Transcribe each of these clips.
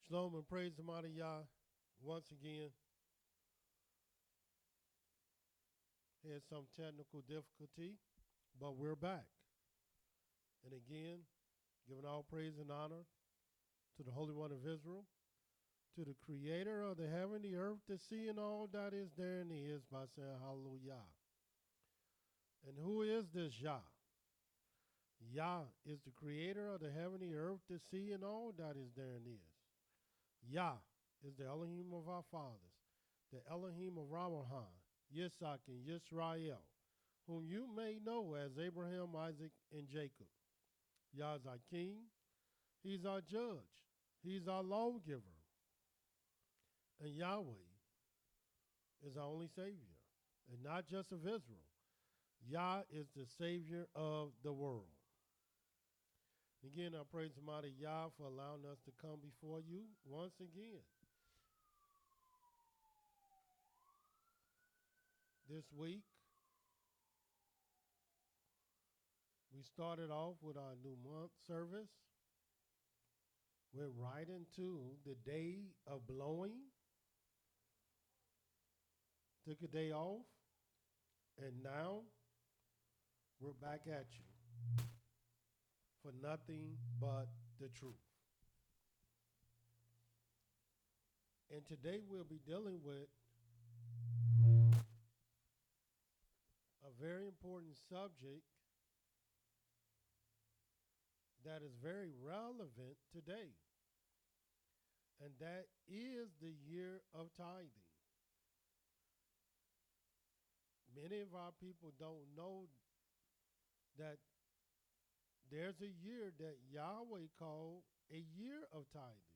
Shalom and praise the mighty Yah once again. Had some technical difficulty, but we're back. And again, giving all praise and honor to the Holy One of Israel, to the Creator of the heaven, the earth, the sea, and all that is therein is, by saying hallelujah. And who is this Yah? Yah is the Creator of the heaven, the earth, the sea, and all that is therein is. Yah is the Elohim of our fathers, the Elohim of Abraham, Yitzhak, and YIsraEL, whom you may know as Abraham, Isaac, and Jacob. Yah is our King. He's our judge. He's our lawgiver. And Yahweh is our only Savior, and not just of Israel. Yah is the Savior of the world. Again, I praise the mighty Yah for allowing us to come before you once again. This week, we started off with our new month service. Went right into the day of blowing. Took a day off. And now, we're back at you for nothing but the truth. And today we'll be dealing with a very important subject that is very relevant today. And that is the year of tithing. Many of our people don't know that there's a year that Yahweh called a year of tithing.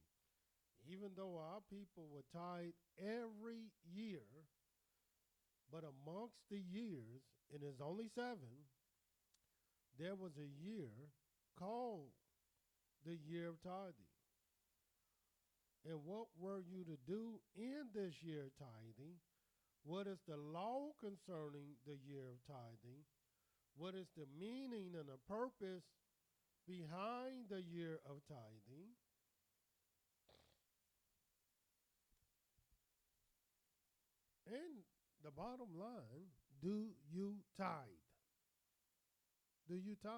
Even though our people would tithe every year, but amongst the years, and there's only 7, there was a year called the year of tithing. And what were you to do in this year of tithing? What is the law concerning the year of tithing? What is the meaning and the purpose behind the year of tithing? And the bottom line, do you tithe? Do you tithe?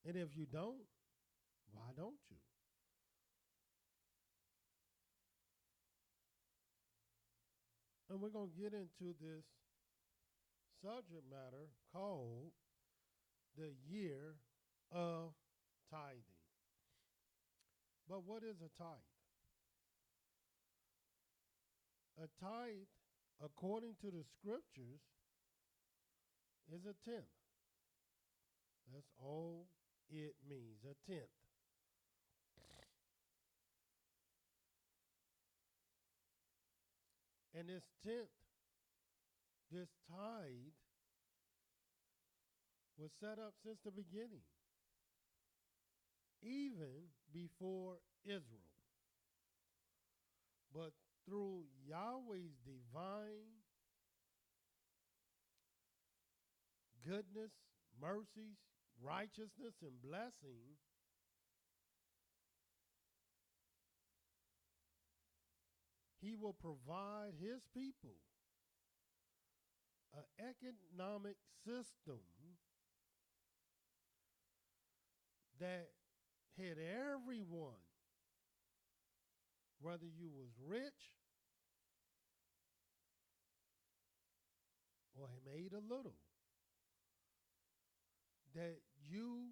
And if you don't, why don't you? And we're going to get into this subject matter called the year of tithing. But what is a tithe? A tithe, according to the scriptures, is a tenth. That's all it means, a tenth. And this tenth, this tithe, was set up since the beginning, even before Israel. But through Yahweh's divine goodness, mercies, righteousness, and blessing, He will provide His people an economic system that had everyone, whether you was rich or made a little, that you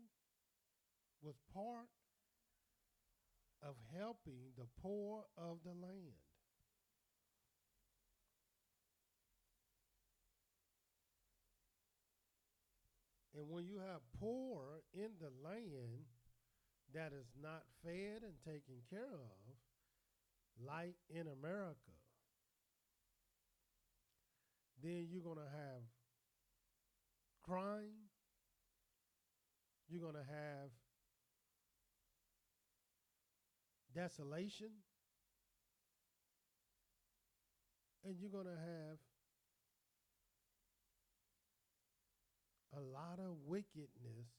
was part of helping the poor of the land. And when you have poor in the land that is not fed and taken care of, like in America, then you're going to have crime, you're going to have desolation, and you're going to have a lot of wickedness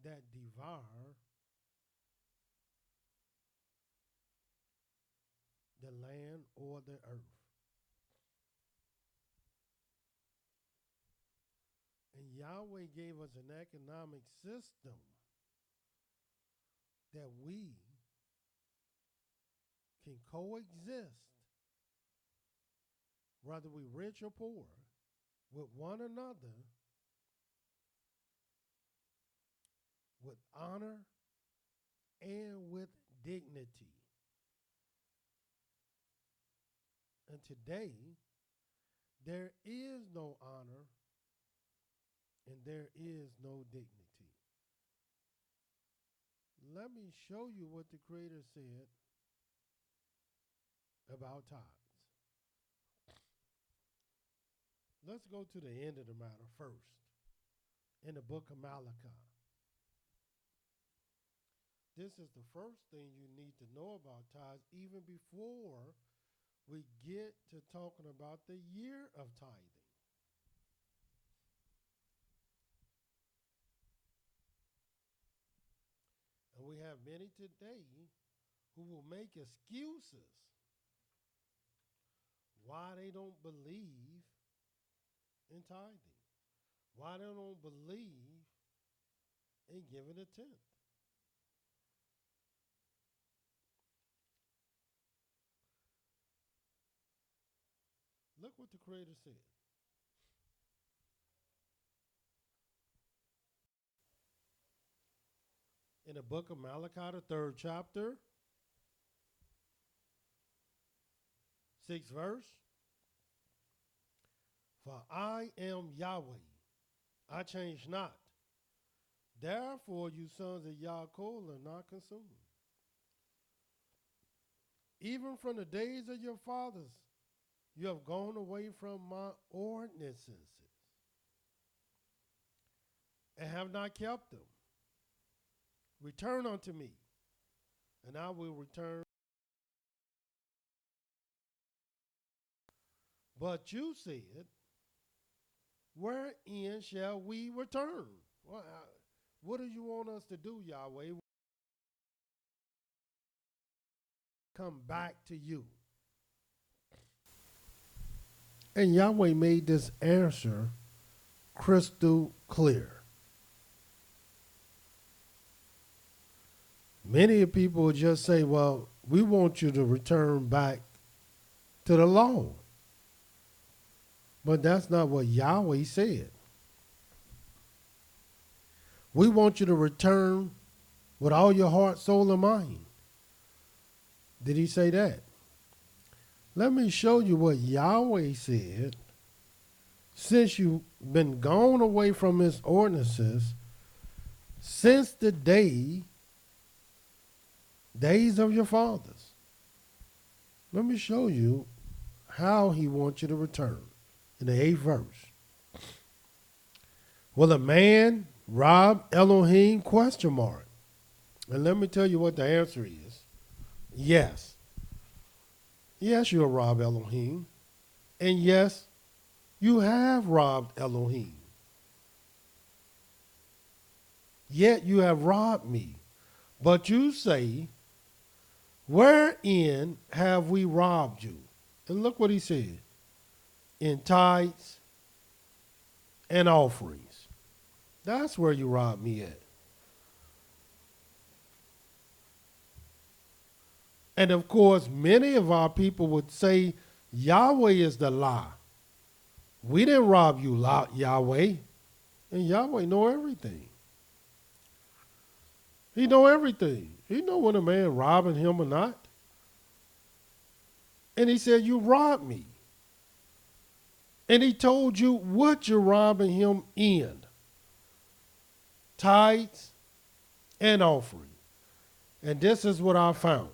that devour the land or the earth. And Yahweh gave us an economic system that we can coexist, whether we rich or poor, with one another with honor and with dignity. And today, there is no honor and there is no dignity. Let me show you what the Creator said about tithes. Let's go to the end of the matter first, in the book of Malachi. This is the first thing you need to know about tithes, even before we get to talking about the year of tithing. And we have many today who will make excuses why they don't believe in tithing, why they don't believe in giving a tenth. Look what the Creator said. In the book of Malachi, the 3rd chapter, 6th verse. For I am Yahweh, I change not. Therefore, you sons of Yaakov are not consumed. Even from the days of your fathers, you have gone away from my ordinances and have not kept them. Return unto me, and I will return. But you said, wherein shall we return? Well, what do you want us to do, Yahweh? Come back to you. And Yahweh made this answer crystal clear. Many people would just say, well, we want you to return back to the law. But that's not what Yahweh said. We want you to return with all your heart, soul, and mind. Did he say that? Let me show you what Yahweh said. Since you've been gone away from his ordinances, since the days of your fathers. Let me show you how he wants you to return. In the 8th verse. Will a man rob Elohim? ? And let me tell you what the answer is. Yes. Yes, you'll rob Elohim. And yes, you have robbed Elohim. Yet you have robbed me. But you say, wherein have we robbed you? And look what he said. In tithes and offerings. That's where you robbed me at. And of course, many of our people would say Yahweh is the lie. We didn't rob you, Yahweh. And Yahweh know everything. He know everything. He know when a man robbing him or not. And he said, you robbed me. And he told you what you're robbing him in. Tithes and offering. And this is what I found.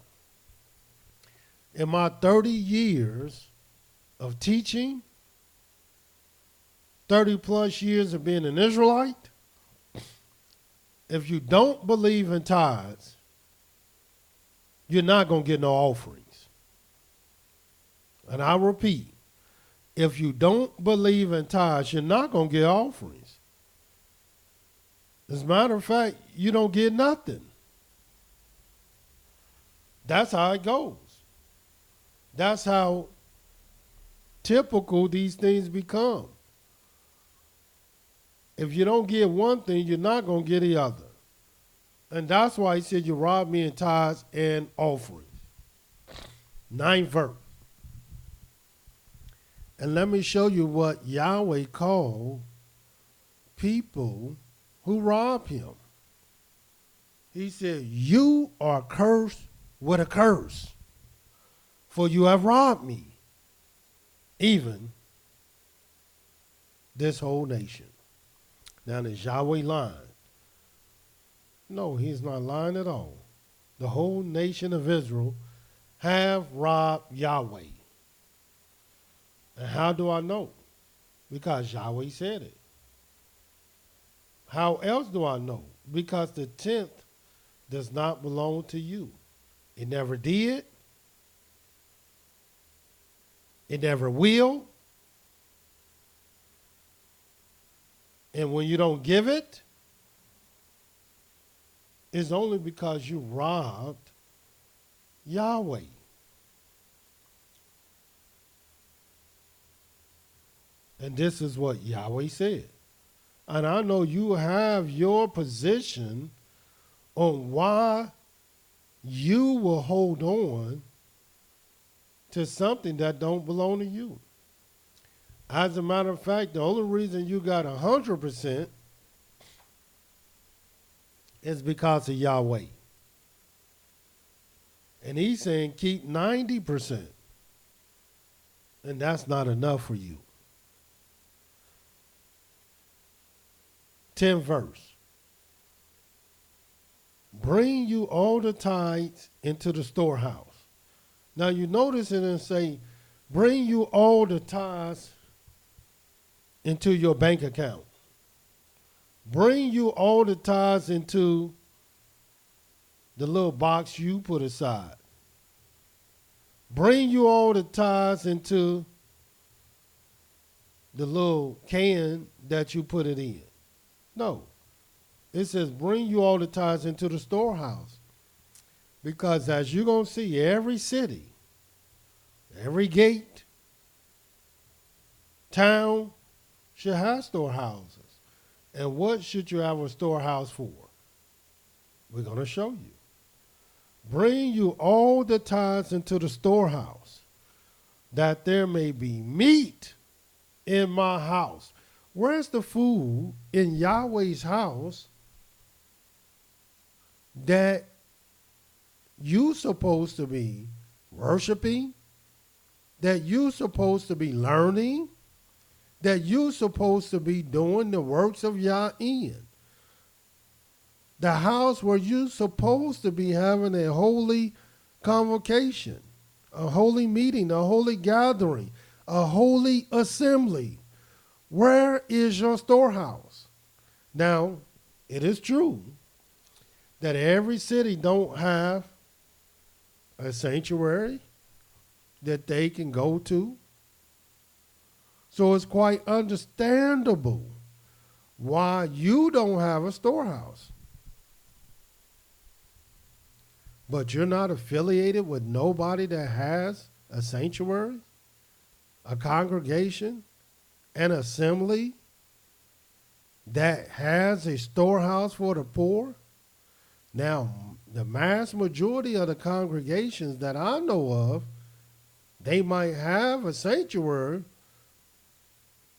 In my 30 years of teaching, 30 plus years of being an Israelite, if you don't believe in tithes, you're not going to get no offerings. And I repeat, if you don't believe in tithes, you're not going to get offerings. As a matter of fact, you don't get nothing. That's how it goes. That's how typical these things become. If you don't get one thing, you're not going to get the other. And that's why he said, you rob me in tithes and offerings. 9th verse. And let me show you what Yahweh called people who rob him. He said, you are cursed with a curse, for you have robbed me, even this whole nation. Now, is Yahweh lying? No, he's not lying at all. The whole nation of Israel have robbed Yahweh. And how do I know? Because Yahweh said it. How else do I know? Because the 10th does not belong to you. It never did. It never will. And when you don't give it, it's only because you robbed Yahweh. And this is what Yahweh said. And I know you have your position on why you will hold on to something that don't belong to you. As a matter of fact, the only reason you got 100% is because of Yahweh. And he's saying keep 90%. And that's not enough for you. 10th verse. Bring you all the tithes into the storehouse. Now you notice it and say, bring you all the tithes into your bank account. Bring you all the tithes into the little box you put aside. Bring you all the tithes into the little can that you put it in. No. It says bring you all the tithes into the storehouse. Because as you're going to see, every city, every gate, town should have storehouses. And what should you have a storehouse for? We're going to show you. Bring you all the tithes into the storehouse, that there may be meat in my house. Where's the food in Yahweh's house that you supposed to be worshiping, that you supposed to be learning, that you supposed to be doing the works of Yah in? The house where you supposed to be having a holy convocation, a holy meeting, a holy gathering, a holy assembly. Where is your storehouse? Now, it is true that every city don't have a sanctuary that they can go to. So it's quite understandable why you don't have a storehouse. But you're not affiliated with nobody that has a sanctuary, a congregation, an assembly that has a storehouse for the poor. Now, the mass majority of the congregations that I know of, they might have a sanctuary,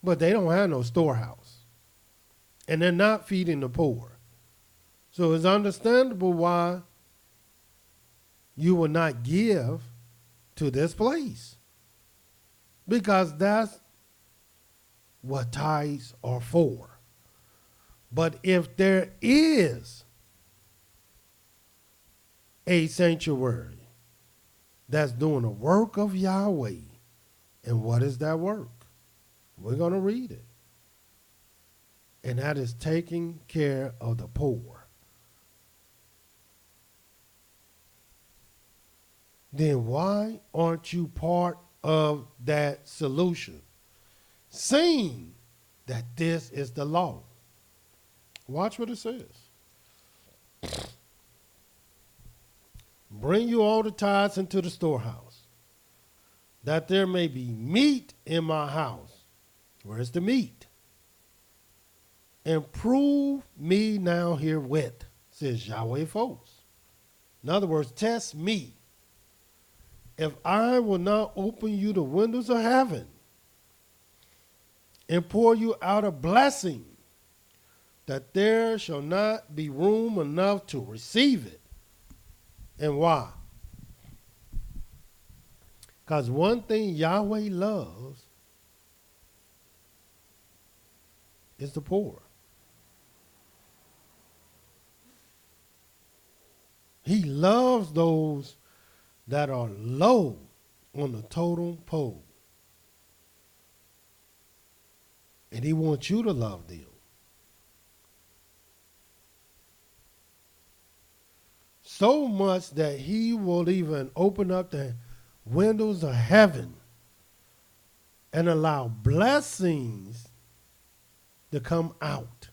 but they don't have no storehouse. And they're not feeding the poor. So it's understandable why you will not give to this place. Because that's what tithes are for. But if there is a sanctuary that's doing the work of Yahweh, and what is that work? We're going to read it. And that is taking care of the poor. Then why aren't you part of that solution? Seeing that this is the law. Watch what it says. Bring you all the tithes into the storehouse, that there may be meat in my house. Where's the meat? And prove me now herewith, says Yahweh folks. In other words, test me. If I will not open you the windows of heaven and pour you out a blessing, that there shall not be room enough to receive it. And why? Because one thing Yahweh loves is the poor. He loves those that are low on the totem pole. And he wants you to love them. So much that he will even open up the windows of heaven and allow blessings to come out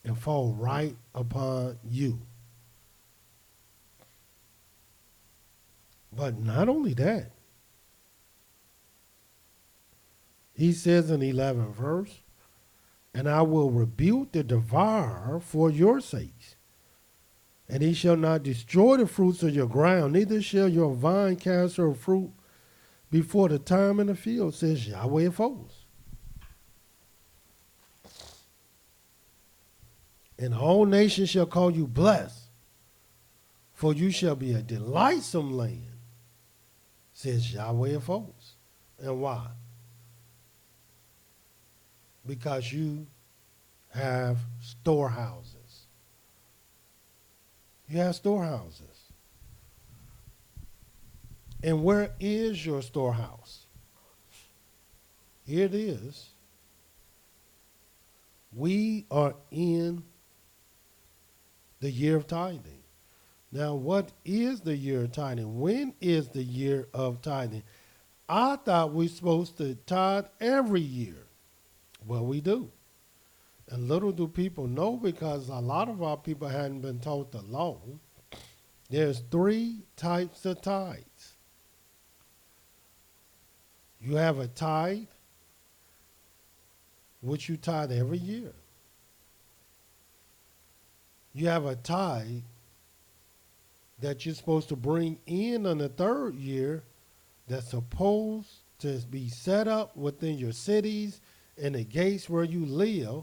and fall right upon you. But not only that, he says in the 11th verse, and I will rebuke the devourer for your sakes, and he shall not destroy the fruits of your ground, neither shall your vine cast her fruit before the time in the field, says Yahweh of hosts. And all nations shall call you blessed, for you shall be a delightsome land, says Yahweh of hosts. And why? Because you have storehouses. You have storehouses. And where is your storehouse? Here it is. We are in the year of tithing. Now, what is the year of tithing? When is the year of tithing? I thought we were supposed to tithe every year. Well, we do. And little do people know, because a lot of our people hadn't been taught the law. There's 3 types of tithes. You have a tithe, which you tithe every year. You have a tithe that you're supposed to bring in on the 3rd year, that's supposed to be set up within your cities and the gates where you live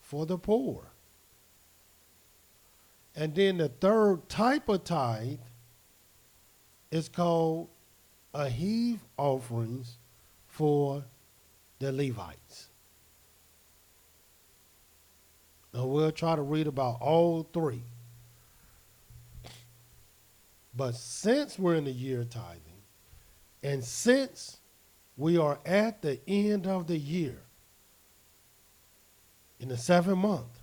for the poor. And then the 3rd type of tithe is called a heave offerings for the Levites. Now we'll try to read about all 3. But since we're in the year of tithing, and since we are at the end of the year, in the 7th month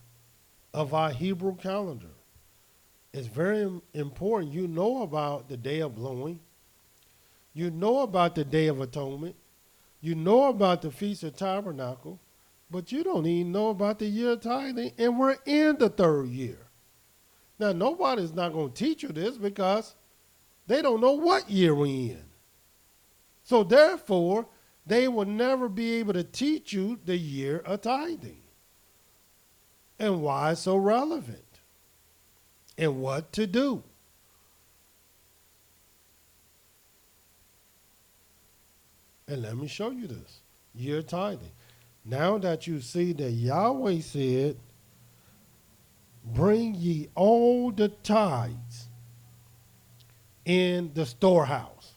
of our Hebrew calendar, it's very important you know about the Day of Blowing. You know about the Day of Atonement. You know about the Feast of Tabernacle. But you don't even know about the year of tithing, and we're in the 3rd year. Now, nobody's not going to teach you this because they don't know what year we're in. So, therefore, they will never be able to teach you the year of tithing and why it's so relevant and what to do. And let me show you this year of tithing. Now that you see that Yahweh said, bring ye all the tithes in the storehouse.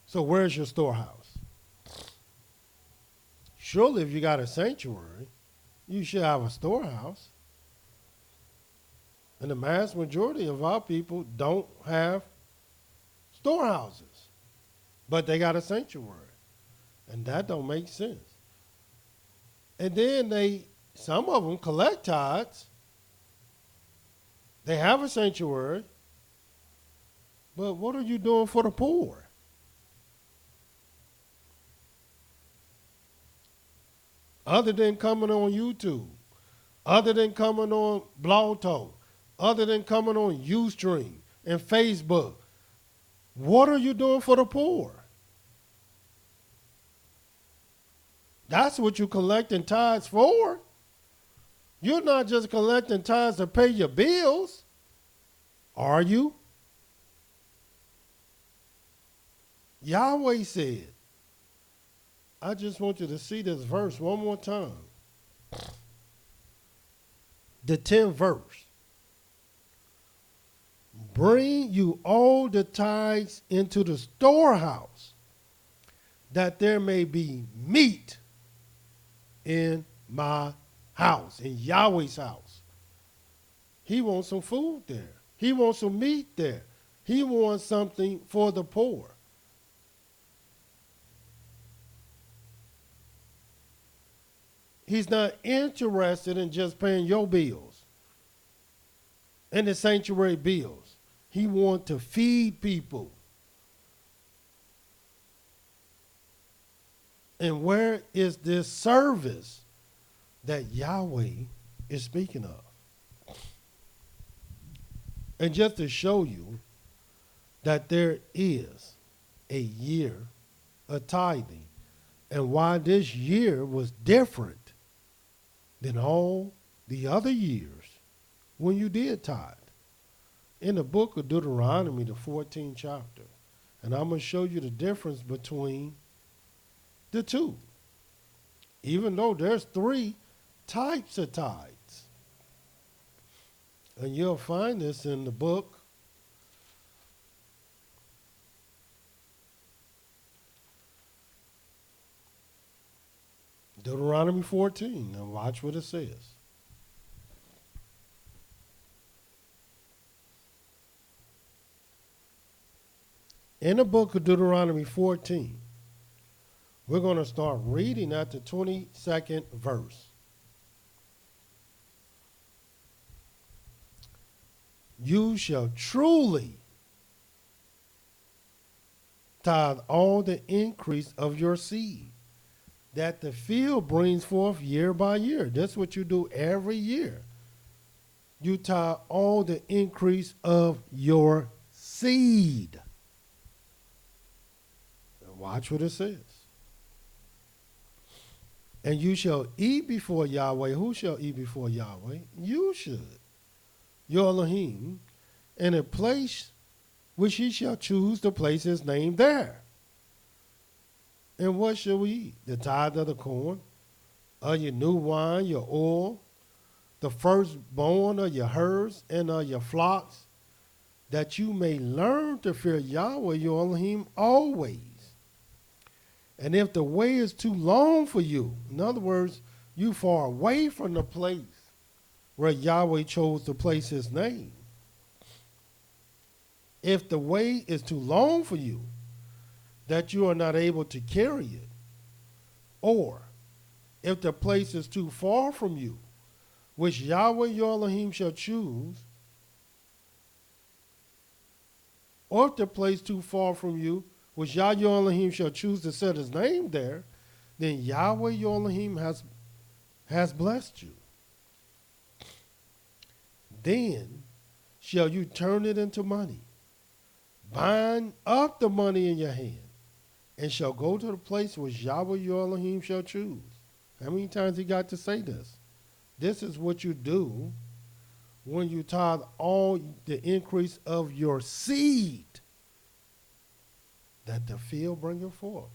So where's your storehouse? Surely if you got a sanctuary, you should have a storehouse. And the vast majority of our people don't have storehouses, but they got a sanctuary. And that don't make sense. And then some of them collect tithes. They have a sanctuary. But what are you doing for the poor? Other than coming on YouTube other than coming on Blog Talk, other than coming on Ustream and Facebook? What are you doing for the poor? That's what you're collecting tithes for. You're not just collecting tithes to pay your bills, are you? Yahweh said, I just want you to see this verse one more time. The 10th verse. Bring you all the tithes into the storehouse, that there may be meat in my house, in Yahweh's house. He wants some food there. He wants some meat there. He wants something for the poor. He's not interested in just paying your bills and the sanctuary bills. He wants to feed people. And where is this service that Yahweh is speaking of? And just to show you that there is a year of tithing and why this year was different than all the other years when you did tithe. In the book of Deuteronomy, the 14th chapter, and I'm going to show you the difference between the two, even though there's 3 types of tithes. And you'll find this in the book Deuteronomy 14. Now watch what it says. In the book of Deuteronomy 14, we're going to start reading at the 22nd verse. You shall truly tithe all the increase of your seed that the field brings forth year by year. That's what you do every year. You tithe all the increase of your seed. And watch what it says. And you shall eat before Yahweh. Who shall eat before Yahweh? You should. Your Elohim, in a place which he shall choose to place his name there. And what shall we eat? The tithe of the corn, of your new wine, your oil, the firstborn of your herds and of your flocks, that you may learn to fear Yahweh your Elohim always. And if the way is too long for you, in other words, you far away from the place where Yahweh chose to place his name. If the way is too long for you, that you are not able to carry it, or if the place is too far from you, which Yahweh your Elohim shall choose, or if the place too far from you, which Yahweh your Elohim shall choose to set his name there, then Yahweh your Elohim has blessed you. Then shall you turn it into money, bind up the money in your hand, and shall go to the place which Yahweh your Elohim shall choose. How many times he got to say this? This is what you do when you tithe all the increase of your seed that the field bringeth forth,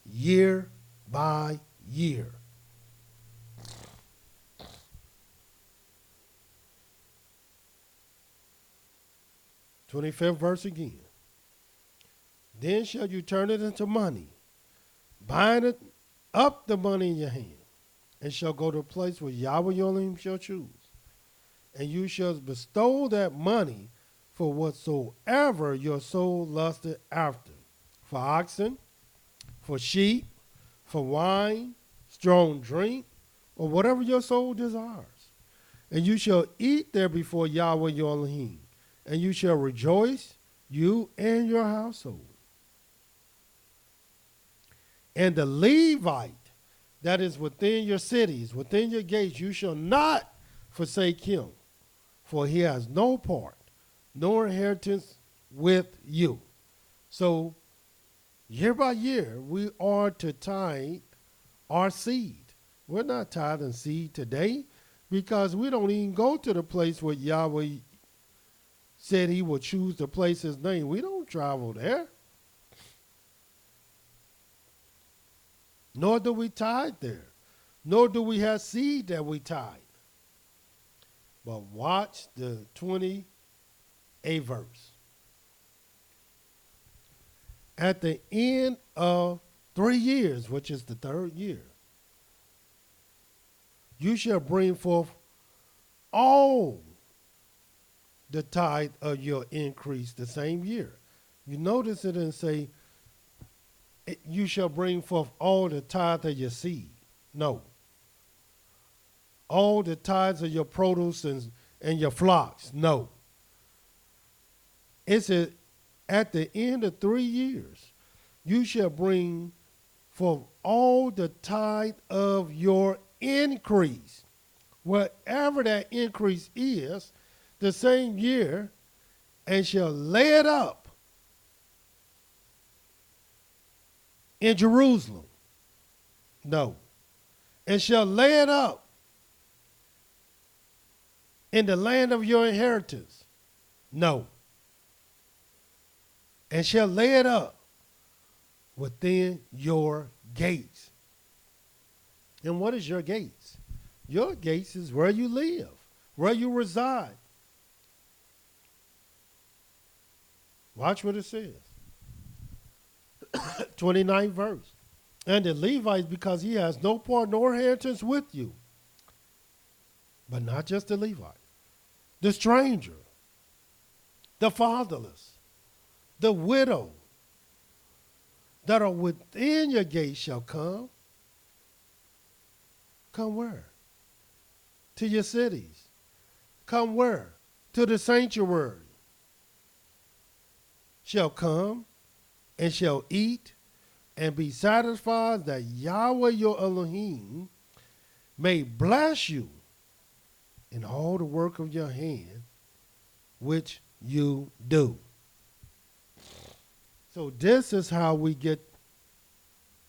year by year. "25th verse again. Then shall you turn it into money, bind it up the money in your hand, and shall go to a place where Yahweh your Elohim shall choose. And you shall bestow that money for whatsoever your soul lusted after, for oxen, for sheep, for wine, strong drink, or whatever your soul desires. And you shall eat there before Yahweh your Elohim, and you shall rejoice, you and your household. And the Levite that is within your cities, within your gates, you shall not forsake him, for he has no part, nor inheritance with you. So, year by year, we are to tithe our seed. We're not tithing seed today because we don't even go to the place where Yahweh said he would choose to place his name. We don't travel there. Nor do we tithe there. Nor do we have seed that we tithe. But watch the 28th verse. At the end of 3 years, which is the third year, you shall bring forth all the tithe of your increase the same year. You notice it didn't say, you shall bring forth all the tithe of your seed. No. All the tithes of your produce and your flocks. No. It said, at the end of 3 years, you shall bring forth all the tithe of your increase. Whatever that increase is, the same year, and shall lay it up in Jerusalem. No. And shall lay it up in the land of your inheritance. No. And shall lay it up within your gates. And what is your gates? Your gates is where you live, where you reside. Watch what it says. 29th verse. And the Levites, because he has no part nor inheritance with you. But not just the Levite. The stranger. The fatherless. The widow. That are within your gates shall come. Come where? To your cities. Come where? To the sanctuary. Shall come and shall eat and be satisfied, that Yahweh your Elohim may bless you in all the work of your hand which you do. So this is how we get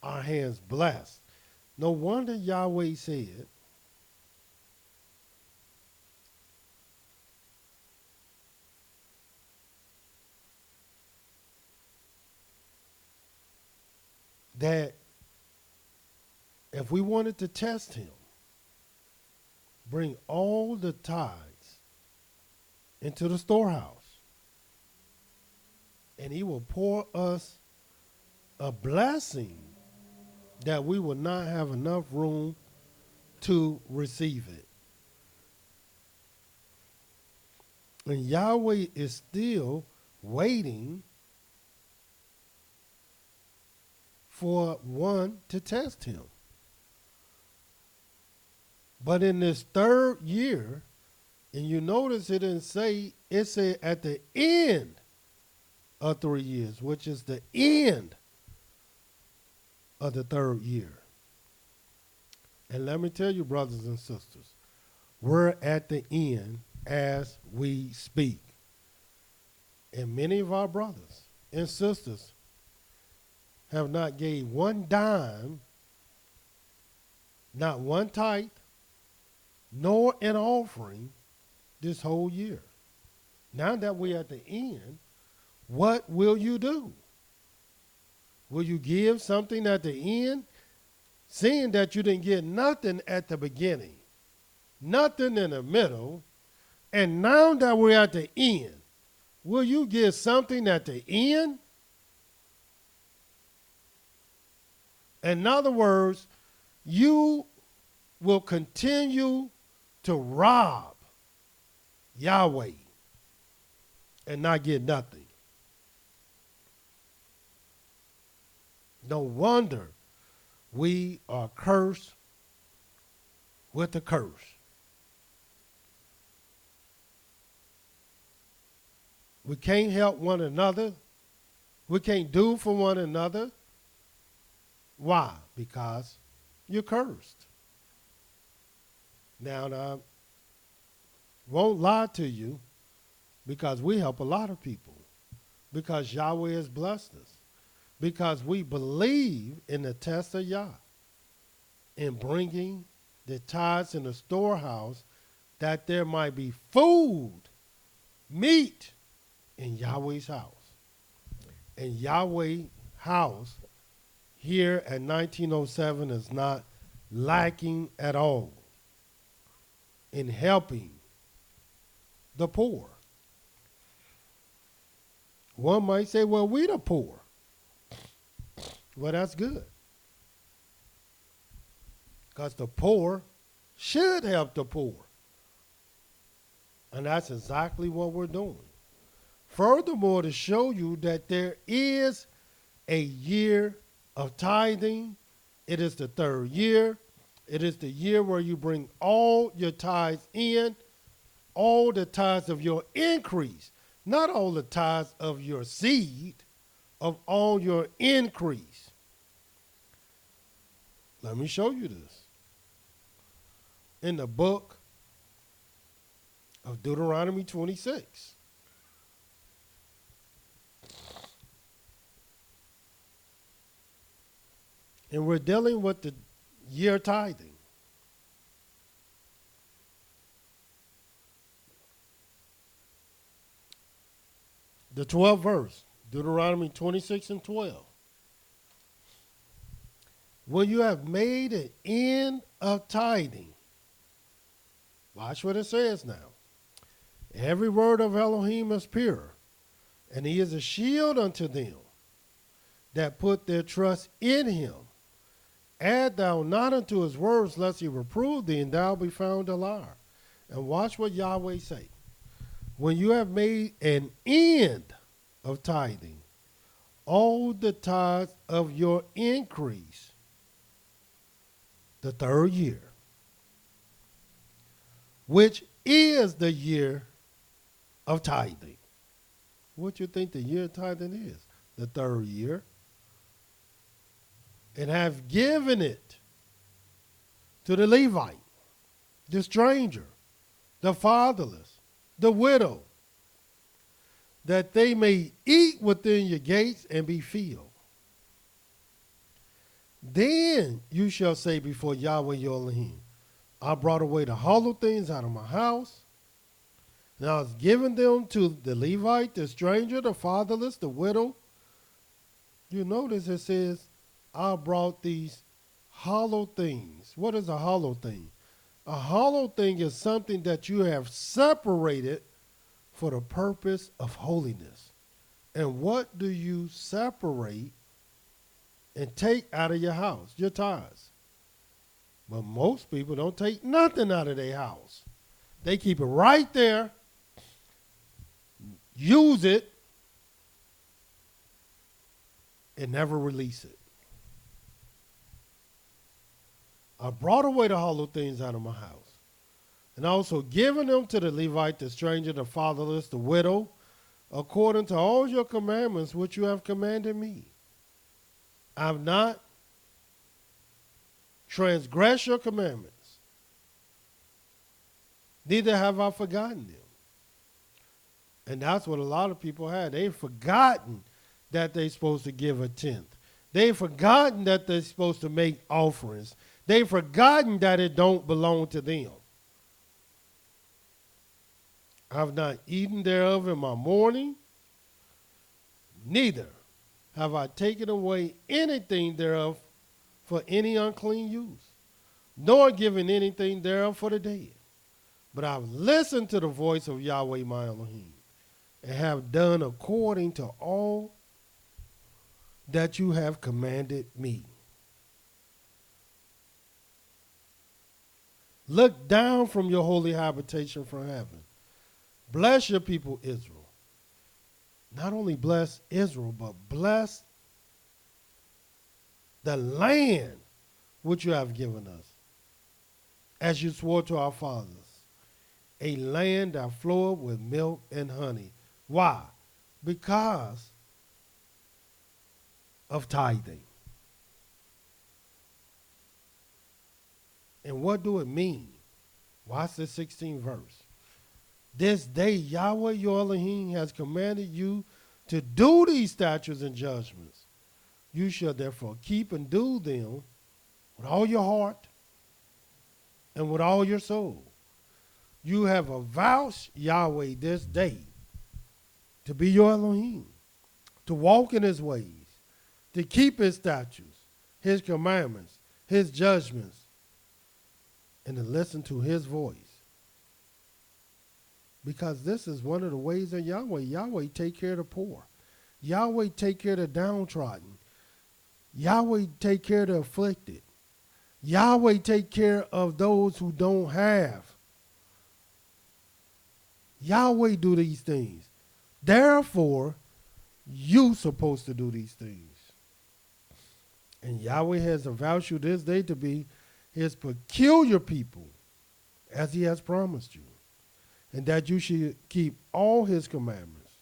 our hands blessed. No wonder Yahweh said, that if we wanted to test him, bring all the tithes into the storehouse, and he will pour us a blessing that we will not have enough room to receive it. And Yahweh is still waiting for one to test him. But in this third year, and you notice it didn't say, it said at the end of 3 years, which is the end of the third year. And let me tell you, brothers and sisters, we're at the end as we speak. And many of our brothers and sisters have not gave one dime, not one tithe, nor an offering this whole year. Now that we're at the end, what will you do? Will you give something at the end, seeing that you didn't get nothing at the beginning, nothing in the middle, and now that we're at the end, will you give something at the end? In other words, you will continue to rob Yahweh and not get nothing. No wonder we are cursed with a curse. We can't help one another. We can't do for one another. Why? Because you're cursed. Now, I won't lie to you, because we help a lot of people, because Yahweh has blessed us, because we believe in the test of Yah, in bringing the tithes in the storehouse, that there might be food, meat in Yahweh's house. And Yahweh's house here at 1907 is not lacking at all in helping the poor. One might say, well, we the poor. Well, that's good, because the poor should help the poor. And that's exactly what we're doing. Furthermore, to show you that there is a year of tithing, it is the third year. It is the year where you bring all your tithes in, all the tithes of your increase, not all the tithes of your seed, of all your increase. Let me show you this. In the book of Deuteronomy 26. And we're dealing with the year tithing. The 12th verse, Deuteronomy 26 and 12. When you have made an end of tithing, watch what it says now. Every word of Elohim is pure, and he is a shield unto them that put their trust in him. Add thou not unto his words, lest he reprove thee, and thou be found a liar. And watch what Yahweh say. When you have made an end of tithing, all the tithes of your increase, the third year, which is the year of tithing. What you think the year of tithing is? The third year. And have given it to the Levite, the stranger, the fatherless, the widow, that they may eat within your gates and be filled. Then you shall say before Yahweh your Elohim, I brought away the hollow things out of my house, and I was giving them to the Levite, the stranger, the fatherless, the widow. You notice it says, I brought these hollow things. What is a hollow thing? A hollow thing is something that you have separated for the purpose of holiness. And what do you separate and take out of your house? Your tithes. But most people don't take nothing out of their house. They keep it right there, use it, and never release it. I brought away the hollow things out of my house, and also given them to the Levite, the stranger, the fatherless, the widow, according to all your commandments which you have commanded me. I have not transgressed your commandments, neither have I forgotten them. And that's what a lot of people had. They've forgotten that they're supposed to give a tenth. They've forgotten that they're supposed to make offerings. They've forgotten that it don't belong to them. I've not eaten thereof in my mourning, neither have I taken away anything thereof for any unclean use, nor given anything thereof for the dead. But I've listened to the voice of Yahweh my Elohim, and have done according to all that you have commanded me. Look down from your holy habitation from heaven. Bless your people Israel. Not only bless Israel, but bless the land which you have given us, as you swore to our fathers, a land that floweth with milk and honey. Why? Because of tithing. And what do it mean? Watch the 16th verse. This day Yahweh your Elohim has commanded you to do these statutes and judgments. You shall therefore keep and do them with all your heart and with all your soul. You have avouched Yahweh this day to be your Elohim, to walk in his ways, to keep his statutes, his commandments, his judgments, and to listen to his voice. Because this is one of the ways of Yahweh. Yahweh take care of the poor. Yahweh take care of the downtrodden. Yahweh take care of the afflicted. Yahweh take care of those who don't have. Yahweh do these things. Therefore, you supposed to do these things. And Yahweh has avouched you this day to be his peculiar people, as he has promised you, and that you should keep all his commandments,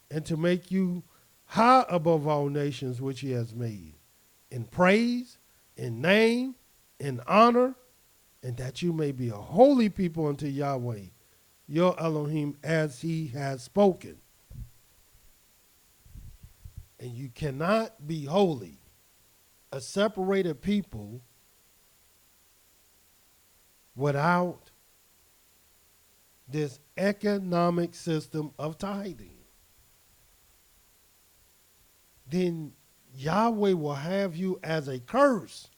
and to make you high above all nations which he has made, in praise, in name, in honor, and that you may be a holy people unto Yahweh, your Elohim, as he has spoken. And you cannot be holy, a separated people, without this economic system of tithing. Then Yahweh will have you as a curse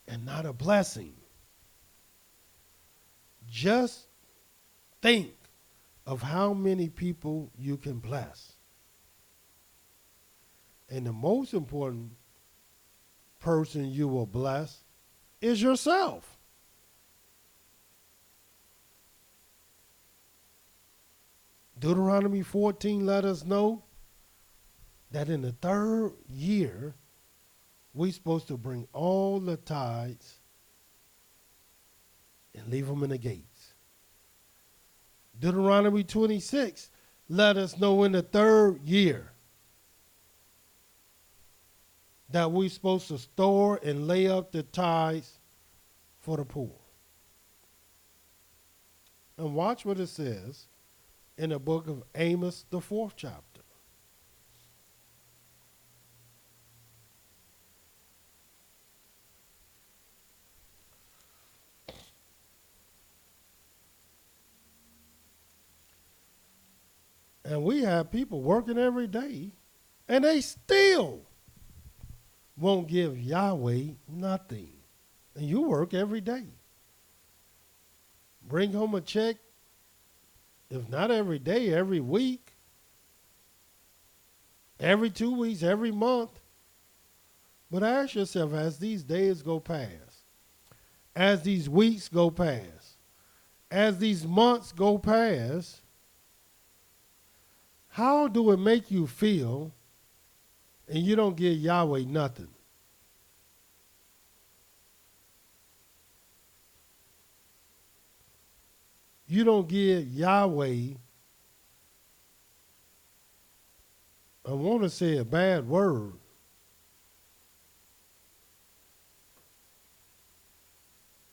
and not a blessing. Just think of how many people you can bless. And the most important person you will bless is yourself. Deuteronomy 14 let us know that in the third year, we're supposed to bring all the tithes and leave them in the gates. Deuteronomy 26 let us know in the third year that we're supposed to store and lay up the tithes for the poor. And watch what it says in the book of Amos, the 4th chapter. And we have people working every day, and they still won't give Yahweh nothing. And you work every day. Bring home a check, if not every day, every week, every 2 weeks, every month. But ask yourself, as these days go past, as these weeks go past, as these months go past, how do it make you feel and you don't give Yahweh nothing? You don't give Yahweh, I want to say a bad word.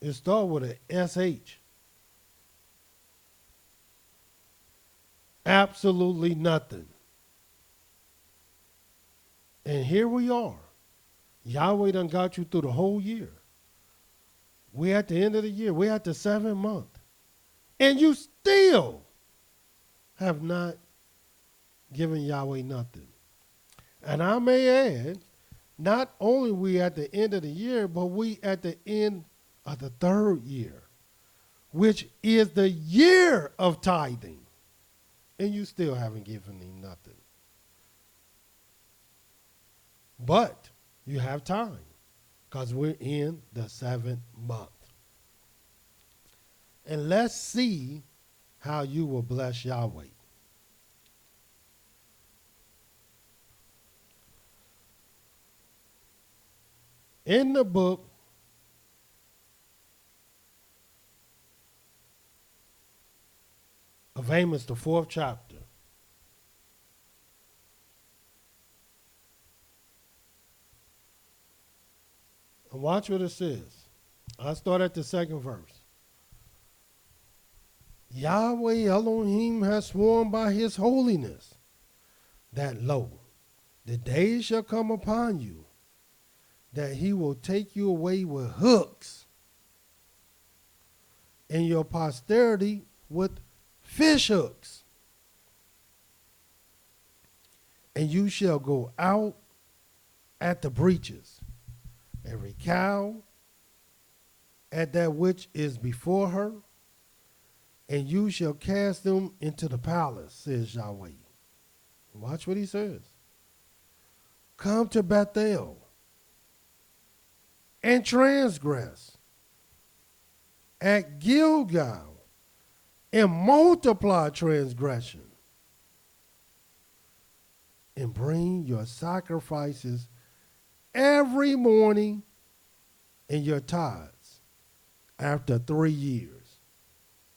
It starts with a SH. Absolutely nothing. And here we are. Yahweh done got you through the whole year. We're at the end of the year. We're at the 7th month. And you still have not given Yahweh nothing. And I may add, not only we at the end of the year, but we at the end of the 3rd year, which is the year of tithing. And you still haven't given him nothing. But you have time, because we're in the 7th month. And let's see how you will bless Yahweh. In the book of Amos, the 4th chapter, and watch what it says. I start at the second verse. Yahweh Elohim has sworn by his holiness that, lo, the day shall come upon you that he will take you away with hooks, and your posterity with fish hooks. And you shall go out at the breaches, every cow at that which is before her, and you shall cast them into the palace, says Yahweh. Watch what he says. Come to Bethel and transgress at Gilgal and multiply transgression, and bring your sacrifices every morning and your tithes after 3 years.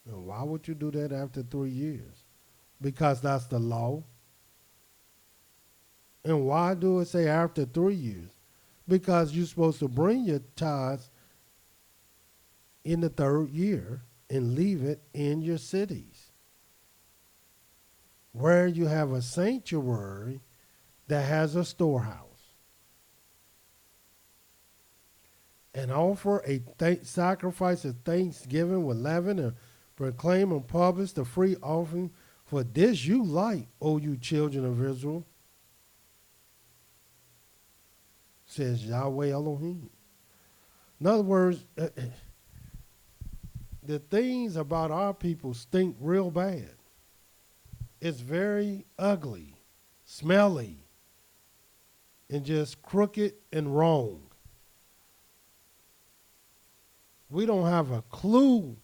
And why would you do that after 3 years? Because that's the law. And why do it say after 3 years? Because you're supposed to bring your tithes in the 3rd year and leave it in your cities, where you have a sanctuary that has a storehouse. And offer a sacrifice of thanksgiving with leaven, and proclaim and publish the free offering. For this you like, O you children of Israel, says Yahweh Elohim. In other words, the things about our people stink real bad. It's very ugly, smelly, and just crooked and wrong. We don't have a clue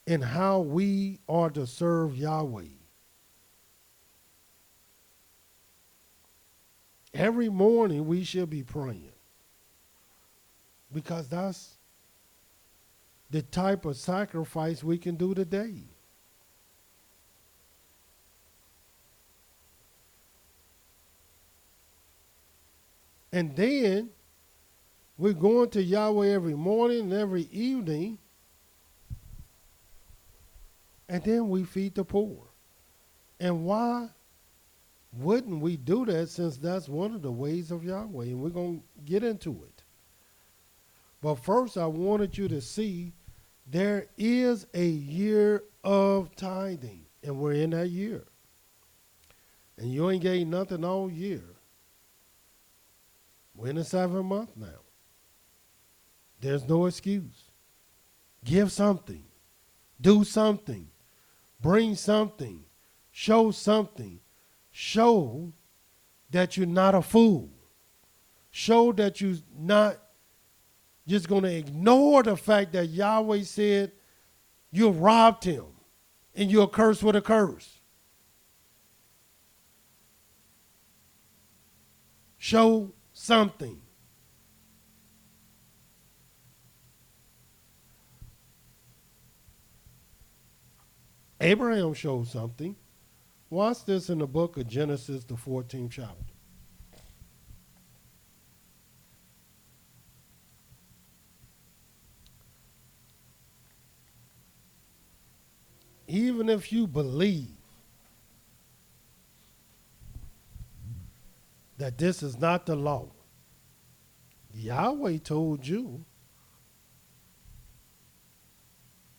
in how we are to serve Yahweh. Every morning we should be praying, because that's the type of sacrifice we can do today. And then we're going to Yahweh every morning and every evening, and then we feed the poor. And why wouldn't we do that, since that's one of the ways of Yahweh? And we're going to get into it. But first, I wanted you to see there is a year of tithing, and we're in that year. And you ain't getting nothing all year. We're in the 7th month now. There's no excuse. Give something. Do something. Bring something. Show something. Show that you're not a fool. Show that you're not just going to ignore the fact that Yahweh said you robbed him and you're cursed with a curse. Show something. Abraham showed something. Watch this in the book of Genesis, the 14th chapter. Even if you believe that this is not the law, Yahweh told you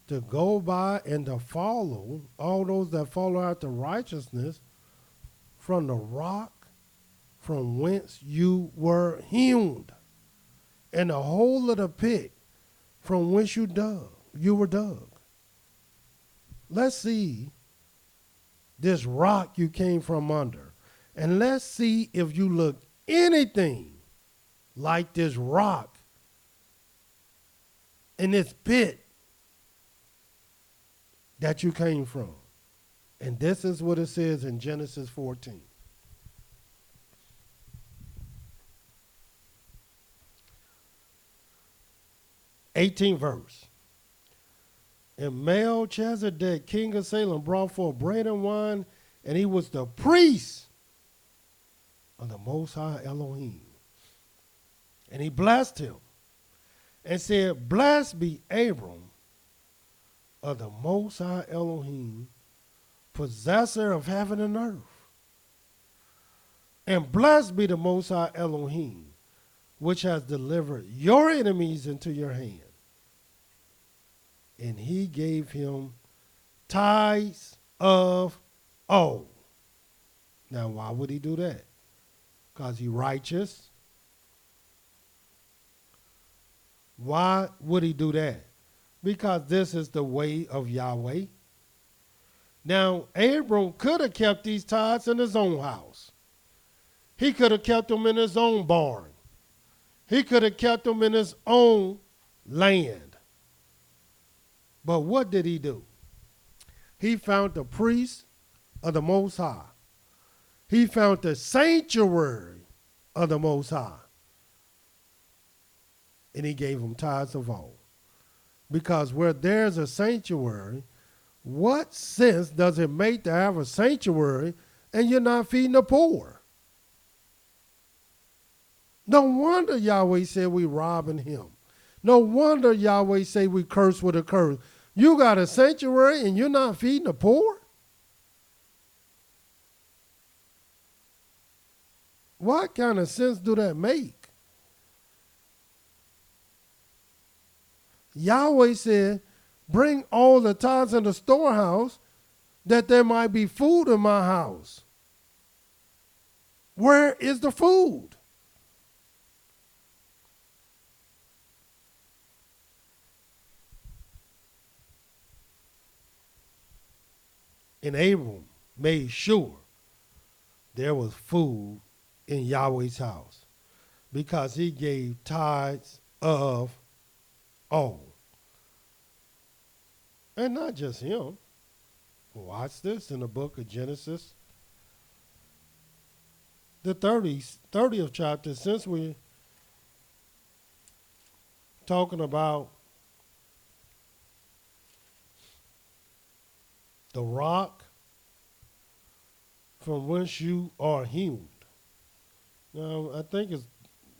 to go by and to follow all those that follow after righteousness from the rock from whence you were hewn, and the hole of the pit from whence you were dug. Let's see this rock you came from under, and let's see if you look anything like this rock in this pit that you came from. And this is what it says in Genesis 14. '18th verse. And Melchizedek, king of Salem, brought forth bread and wine, and he was the priest of the Most High Elohim. And he blessed him and said, Blessed be Abram of the Most High Elohim, possessor of heaven and earth. And blessed be the Most High Elohim, which has delivered your enemies into your hand. And he gave him tithes of all. Now, why would he do that? Because he's righteous. Why would he do that? Because this is the way of Yahweh. Now, Abram could have kept these tithes in his own house. He could have kept them in his own barn. He could have kept them in his own land. But what did he do? He found the priest of the Most High. He found the sanctuary of the Most High. And he gave him tithes of all. Because where there's a sanctuary, what sense does it make to have a sanctuary and you're not feeding the poor? No wonder Yahweh said we robbing him. No wonder Yahweh say we curse with a curse. You got a sanctuary and you're not feeding the poor? What kind of sense do that make? Yahweh said, bring all the tithes in the storehouse that there might be food in my house. Where is the food? And Abram made sure there was food in Yahweh's house because he gave tithes of all. And not just him. Watch this in the book of Genesis, the 30th chapter, since we're talking about the rock from whence you are hewn. Now, I think it's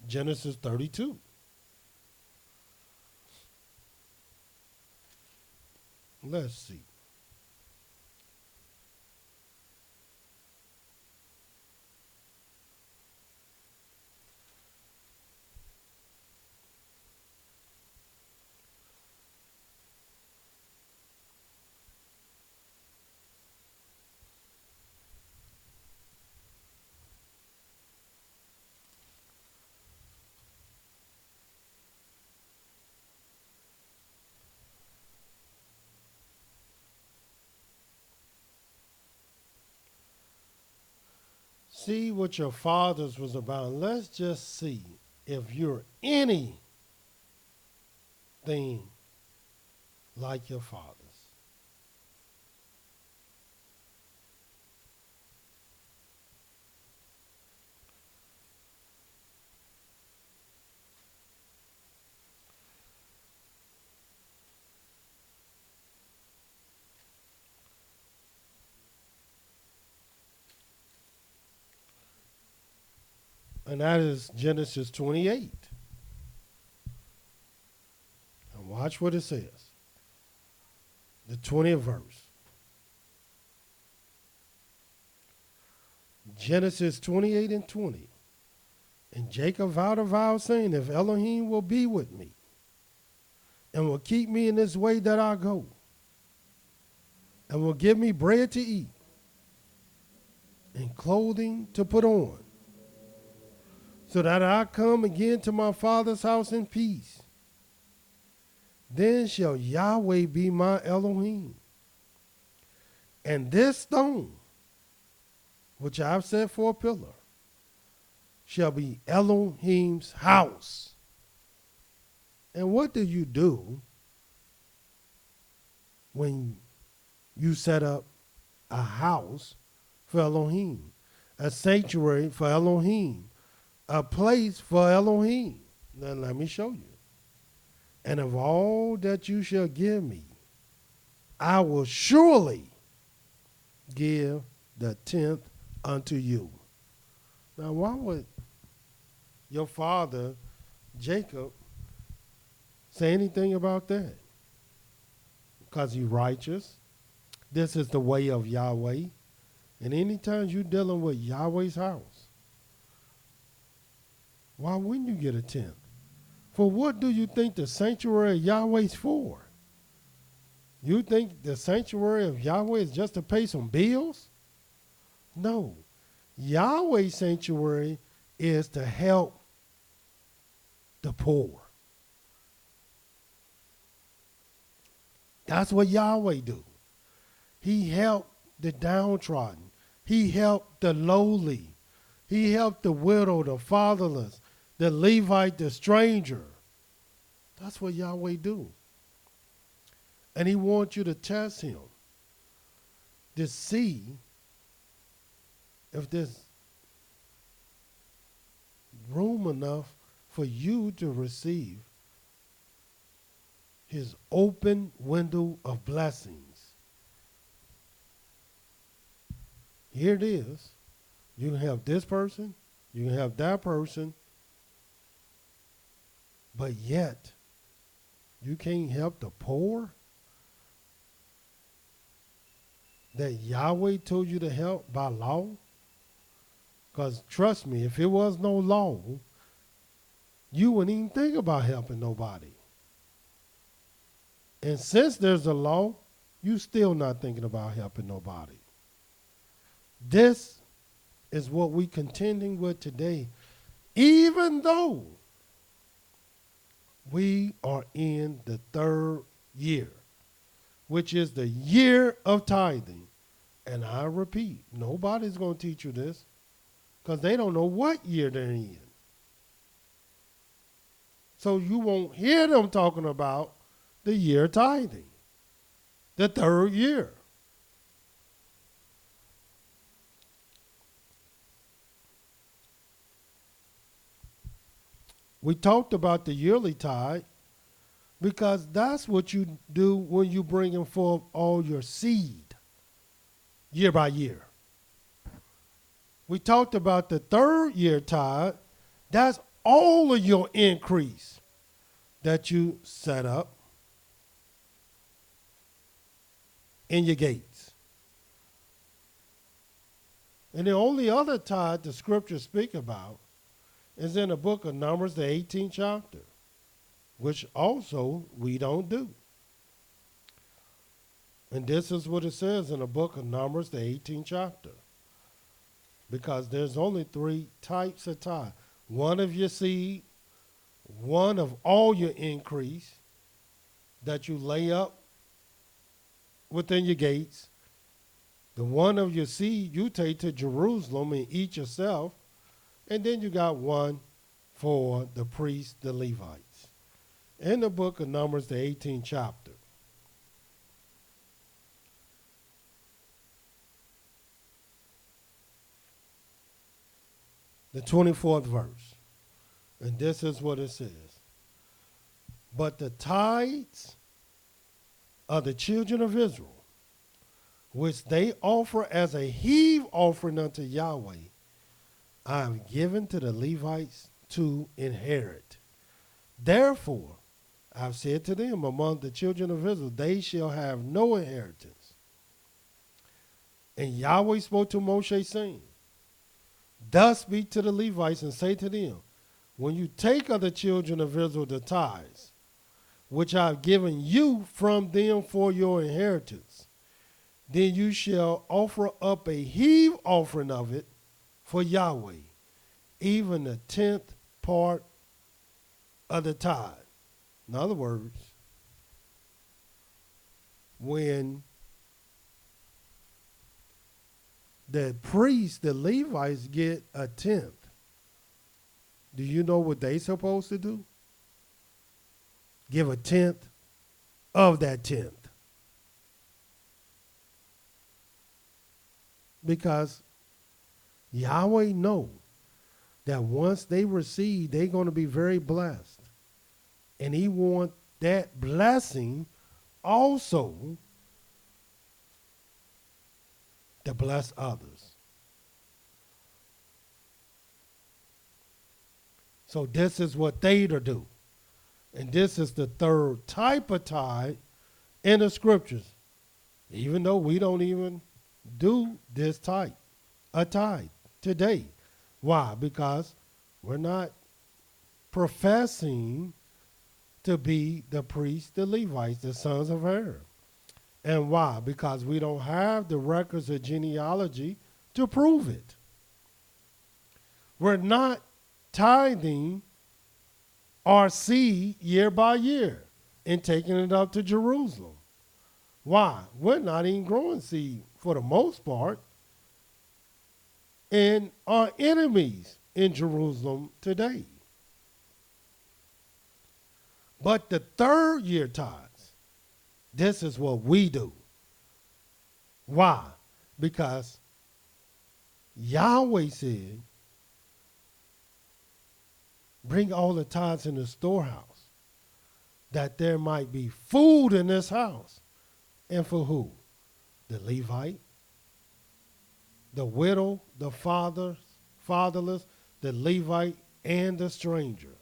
Genesis 32. Let's see. See what your fathers was about. Let's just see if you're anything like your fathers. And that is Genesis 28. And watch what it says. The 20th verse. Genesis 28 and 20. And Jacob vowed a vow, saying, if Elohim will be with me and will keep me in this way that I go, and will give me bread to eat and clothing to put on, so that I come again to my father's house in peace, then shall Yahweh be my Elohim. And this stone, which I have set for a pillar, shall be Elohim's house. And what do you do when you set up a house for Elohim, a sanctuary for Elohim, a place for Elohim? Then let me show you. And of all that you shall give me, I will surely give the 10th unto you. Now, why would your father Jacob say anything about that? Because he's righteous. This is the way of Yahweh. And anytime you're dealing with Yahweh's house, why wouldn't you get a tenth? For what do you think the sanctuary of Yahweh is for? You think the sanctuary of Yahweh is just to pay some bills? No. Yahweh's sanctuary is to help the poor. That's what Yahweh do. He helped the downtrodden. He helped the lowly. He helped the widow, the fatherless, the Levite, the stranger. That's what Yahweh do. And he wants you to test him to see if there's room enough for you to receive his open window of blessings. Here it is. You can have this person, you can have that person, but yet you can't help the poor that Yahweh told you to help by law? Because trust me, if it was no law, you wouldn't even think about helping nobody. And since there's a law, you still not thinking about helping nobody. This is what we contending with today, even though we are in the 3rd year, which is the year of tithing. And I repeat, nobody's going to teach you this because they don't know what year they're in. So you won't hear them talking about the year of tithing, the 3rd year. We talked about the yearly tithe because that's what you do when you bring forth all your seed year by year. We talked about the 3rd year tithe. That's all of your increase that you set up in your gates. And the only other tithe the scriptures speak about is in the book of Numbers, the 18th chapter, which also we don't do. And this is what it says in the book of Numbers, the 18th chapter. Because there's only 3 types of tithe. One of your seed, one of all your increase that you lay up within your gates. The one of your seed you take to Jerusalem and eat yourself. And then you got one for the priests, the Levites. In the book of Numbers, the 18th chapter. The 24th verse. And this is what it says. But the tithes of the children of Israel, which they offer as a heave offering unto Yahweh, I have given to the Levites to inherit. Therefore, I've said to them among the children of Israel, they shall have no inheritance. And Yahweh spoke to Moshe, saying, thus speak to the Levites and say to them, when you take of the children of Israel the tithes, which I have given you from them for your inheritance, then you shall offer up a heave offering of it for Yahweh, even the 10th part of the tithe. In other words, when the priests, the Levites, get a 10th, do you know what they supposed to do? Give a 10th of that 10th. Because Yahweh knows that once they receive, they're going to be very blessed. And he wants that blessing also to bless others. So this is what they to do. And this is the third type of tithe in the scriptures, even though we don't even do this type, a tithe today. Why? Because we're not professing to be the priests, the Levites, the sons of Aaron. And why? Because we don't have the records of genealogy to prove it. We're not tithing our seed year by year and taking it up to Jerusalem. Why? We're not even growing seed for the most part. And our enemies in Jerusalem today. But the third year tithes, this is what we do. Why? Because Yahweh said, bring all the tithes in the storehouse, that there might be food in this house. And for who? The Levite, the widow, the fatherless, the Levite, and the stranger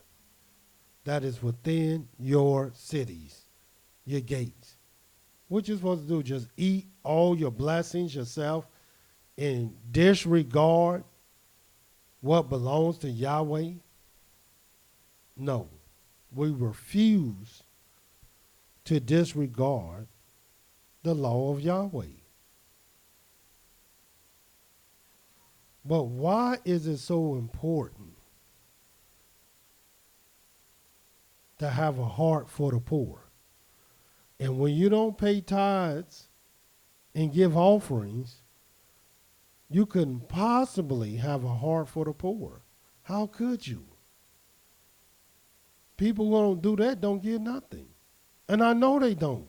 that is within your cities, your gates. What you're supposed to do, just eat all your blessings yourself and disregard what belongs to Yahweh? No, we refuse to disregard the law of Yahweh. But why is it so important to have a heart for the poor? And when you don't pay tithes and give offerings, you couldn't possibly have a heart for the poor. How could you? People who don't do that don't get nothing. And I know they don't.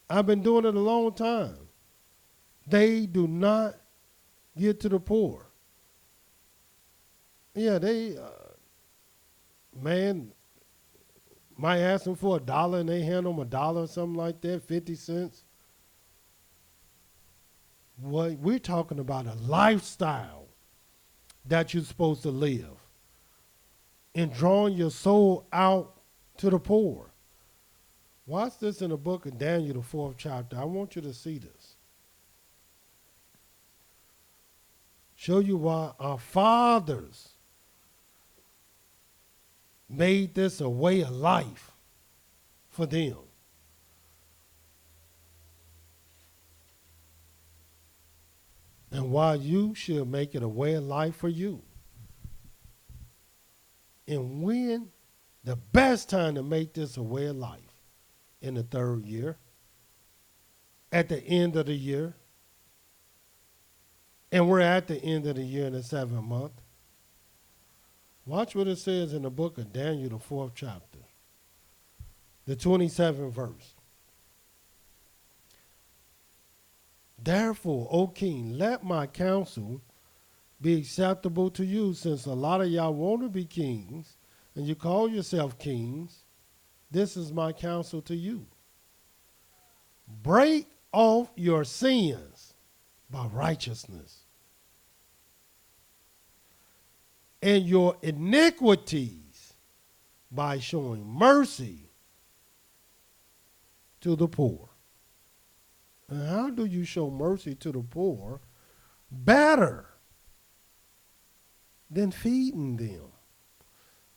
I've been doing it a long time. They do not get to the poor. Yeah, they, man, might ask them for $1 and they hand them $1 or something like that, 50 cents. Well, we're talking about a lifestyle that you're supposed to live and drawing your soul out to the poor. Watch this in the book of Daniel, the 4th chapter. I want you to see this. Show you why our fathers made this a way of life for them. And why you should make it a way of life for you. And when the best time to make this a way of life? In the 3rd year, at the end of the year, and we're at the end of the year in the 7th month. Watch what it says in the book of Daniel, the 4th chapter, the 27th verse. Therefore, O king, let my counsel be acceptable to you, since a lot of y'all want to be kings, and you call yourself kings. This is my counsel to you. Break off your sins by righteousness, and your iniquities by showing mercy to the poor. And how do you show mercy to the poor better than feeding them?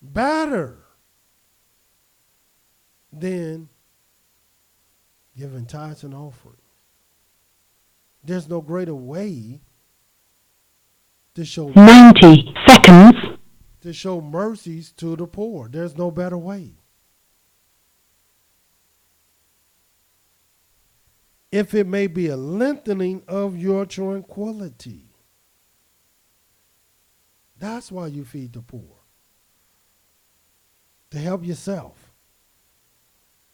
Better than giving tithes and offerings. There's no greater way to show 90 seconds to show mercies to the poor. There's no better way. If it may be a lengthening of your tranquility. That's why you feed the poor. To help yourself.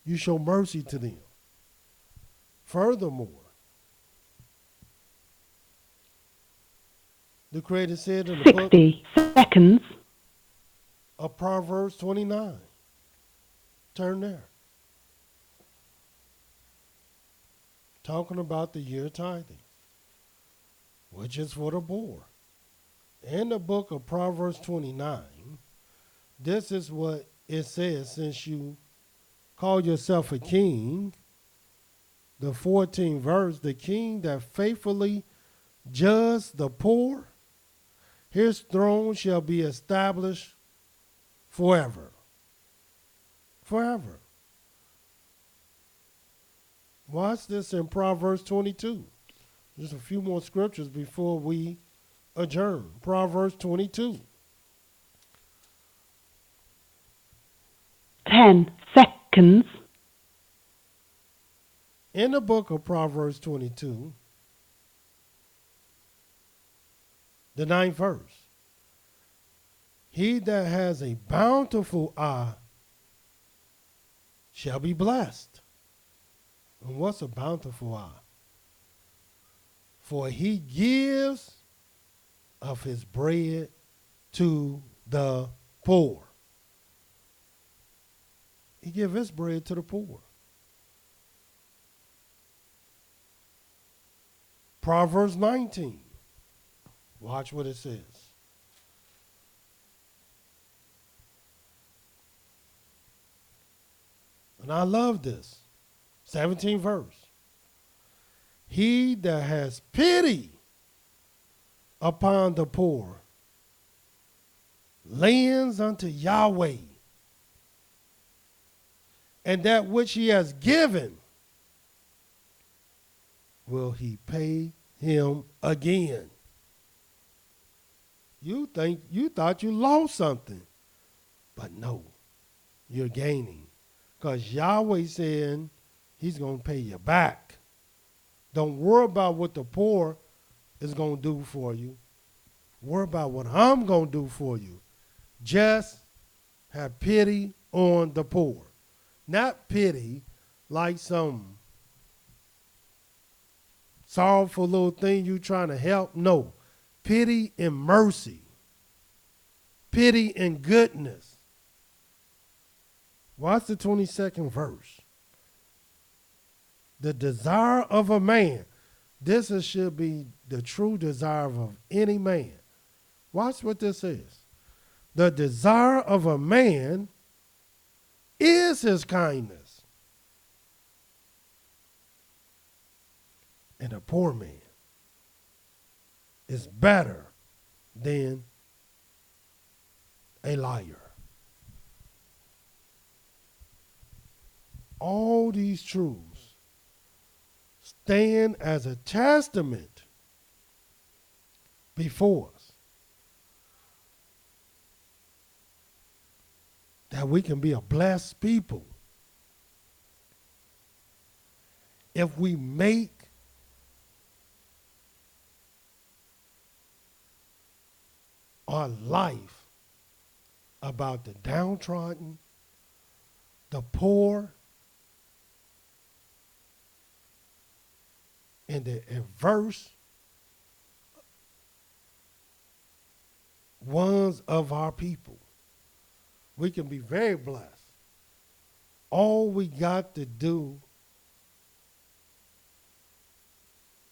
You show mercy to them. Furthermore, the Creator said in the 60 seconds of Proverbs 29. Turn there. Talking about the year tithing, which is for the poor. In the book of Proverbs 29, this is what it says. Since you call yourself a king, the 14th verse, the king that faithfully judges the poor, his throne shall be established forever. Forever. Watch this in Proverbs 22. Just a few more scriptures before we adjourn. Proverbs 22. 10 seconds. In the book of Proverbs 22, the 9th verse, he that has a bountiful eye shall be blessed. And what's a bountiful eye? For he gives of his bread to the poor. He gives his bread to the poor. Proverbs 19. Watch what it says. And I love this. 17th verse. He that has pity upon the poor lends unto Yahweh, and that which he has given will he pay him again. You thought you lost something, but no, you're gaining. Because Yahweh saying he's going to pay you back. Don't worry about what the poor is going to do for you. Worry about what I'm going to do for you. Just have pity on the poor. Not pity like some sorrowful little thing you trying to help. No. Pity and mercy. Pity and goodness. Watch the 22nd verse. The desire of a man. This should be the true desire of any man. Watch what this is. The desire of a man is his kindness. And a poor man is better than a liar. All these truths stand as a testament before us that we can be a blessed people if we make our life about the downtrodden, the poor, and the adverse ones of our people. We can be very blessed. All we got to do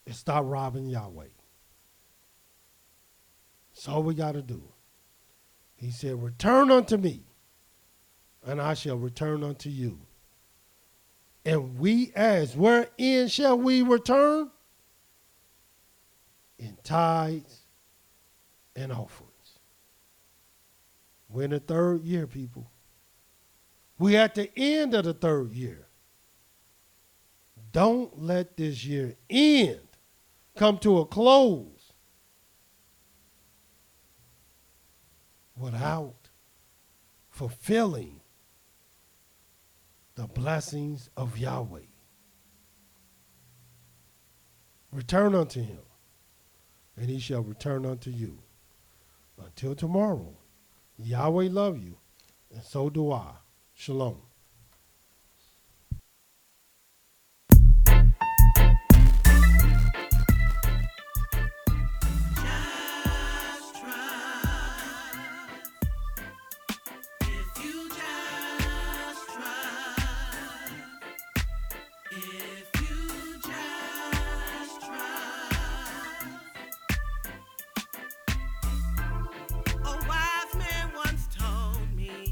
is stop robbing Yahweh. That's all we got to do. He said, return unto me, and I shall return unto you. And we ask, wherein shall we return? In tithes and offerings. We're in the third year, people. We're at the end of the third year. Don't let this year end, come to a close without fulfilling the blessings of Yahweh. Return unto him, and he shall return unto you. Until tomorrow, Yahweh love you, and so do I. Shalom. A wise man once told me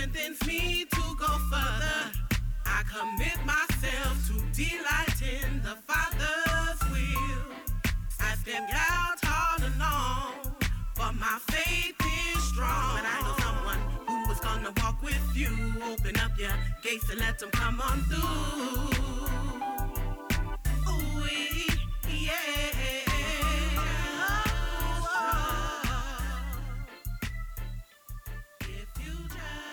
strengthens me to go further. I commit myself to delight in the Father's will. I stand out all alone, but my faith is strong. But I know someone who is gonna walk with you. Open up your gates and let them come on through.